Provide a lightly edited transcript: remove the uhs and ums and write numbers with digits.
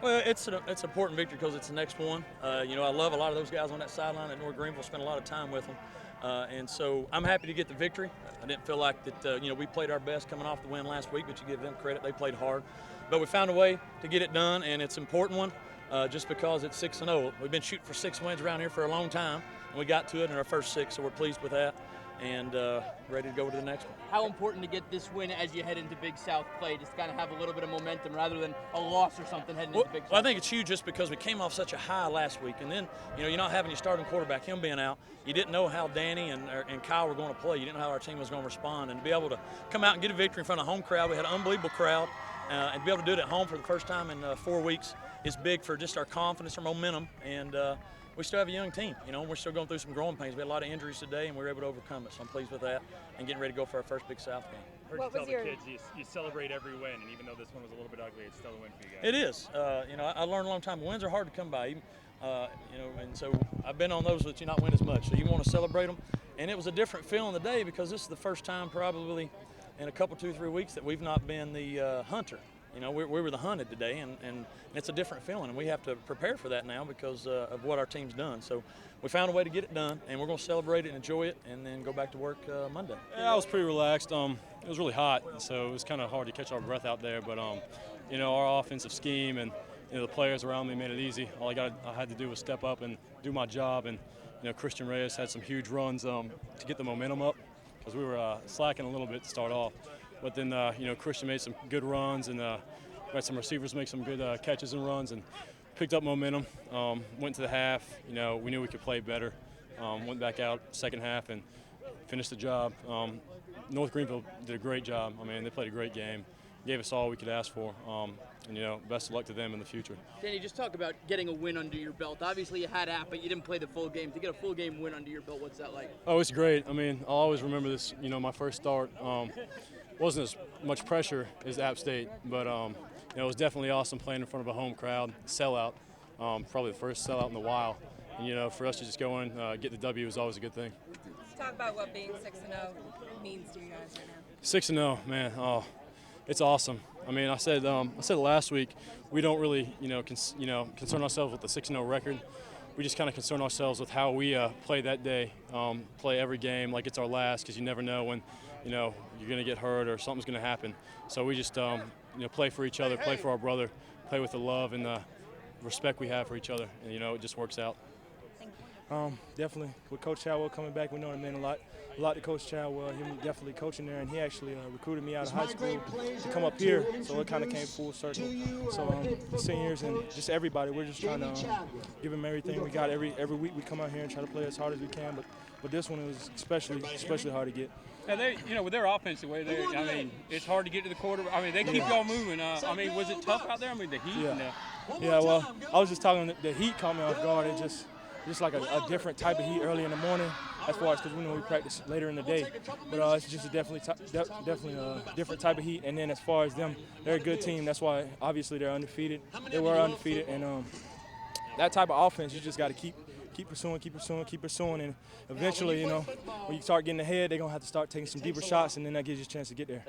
Well, it's an important victory because it's the next one. I love a lot of those guys on that sideline at North Greenville. Spent a lot of time with them, and so I'm happy to get the victory. I didn't feel like that. We played our best coming off the win last week, but you give them credit; they played hard. But we found a way to get it done, and it's an important one. Just because it's 6-0. We've been shooting for 6 wins around here for a long time, and we got to it in our first 6, so we're pleased with that and ready to go to the next one. How important to get this win as you head into Big South play, just kind of have a little bit of momentum rather than a loss or something heading into Big South? Well, I think it's huge just because we came off such a high last week, and then you're not having your starting quarterback, him being out. You didn't know how Danny and Kyle were going to play. You didn't know how our team was going to respond, and to be able to come out and get a victory in front of a home crowd, we had an unbelievable crowd, and to be able to do it at home for the first time in 4 weeks is big for just our confidence, our momentum, and we still have a young team. We're still going through some growing pains. We had a lot of injuries today, and we were able to overcome it. So I'm pleased with that, and getting ready to go for our first Big South game. I heard you tell the kids you celebrate every win, and even though this one was a little bit ugly, it's still a win for you guys. It is. I learned a long time. Wins are hard to come by. And so I've been on those that you not win as much. So you want to celebrate them, and it was a different feeling today because this is the first time probably in a couple, 2-3 weeks that we've not been the hunter. We were the hunted today, and it's a different feeling, and we have to prepare for that now because of what our team's done. So we found a way to get it done, and we're going to celebrate it and enjoy it, and then go back to work Monday. Yeah, I was pretty relaxed. It was really hot, so it was kind of hard to catch our breath out there. But our offensive scheme and the players around me made it easy. All I had to do was step up and do my job. And Christian Reyes had some huge runs to get the momentum up because we were slacking a little bit to start off. But then, Christian made some good runs, and we had some receivers make some good catches and runs, and picked up momentum. Went to the half. We knew we could play better. Went back out second half and finished the job. North Greenville did a great job. They played a great game. Gave us all we could ask for. Best of luck to them in the future. Danny, just talk about getting a win under your belt. Obviously, you had app, but you didn't play the full game. To get a full game win under your belt, what's that like? Oh, it's great. I'll always remember this. My first start. Wasn't as much pressure as App State, but it was definitely awesome playing in front of a home crowd, sellout, probably the first sellout in a while. And for us to just go in, get the W was always a good thing. Let's talk about what being 6-0 means to you guys right now. 6-0, man, it's awesome. I said last week we don't really concern ourselves with the 6-0 record. We just kind of concern ourselves with how we play that day, play every game like it's our last, because you never know when you're going to get hurt or something's going to happen. So we just play for each other, play for our brother, play with the love and the respect we have for each other, and it just works out. Definitely, with Coach Chadwell coming back, we know it meant a lot to Coach Chadwell. Him definitely coaching there, and he actually recruited me out of high school to come up here, so it kind of came full circle. So the seniors and just everybody, we're just trying to give them everything we got. Every week we come out here and try to play as hard as we can, but this one was especially hard to get. Now with their offensive way, it's hard to get to the quarter. They keep y'all moving. Was it tough out there? The heat. Yeah. Yeah. Well, I was just talking. The heat caught me off guard. It just like a different type of heat early in the morning, as far as because we know we practice later in the day. But it's just definitely a different type of heat. And then as far as them, they're a good team. That's why obviously they're undefeated. They were undefeated, and that type of offense, you just got to keep pursuing, and eventually, when you start getting ahead, they're gonna have to start taking some deeper shots, and then that gives you a chance to get there.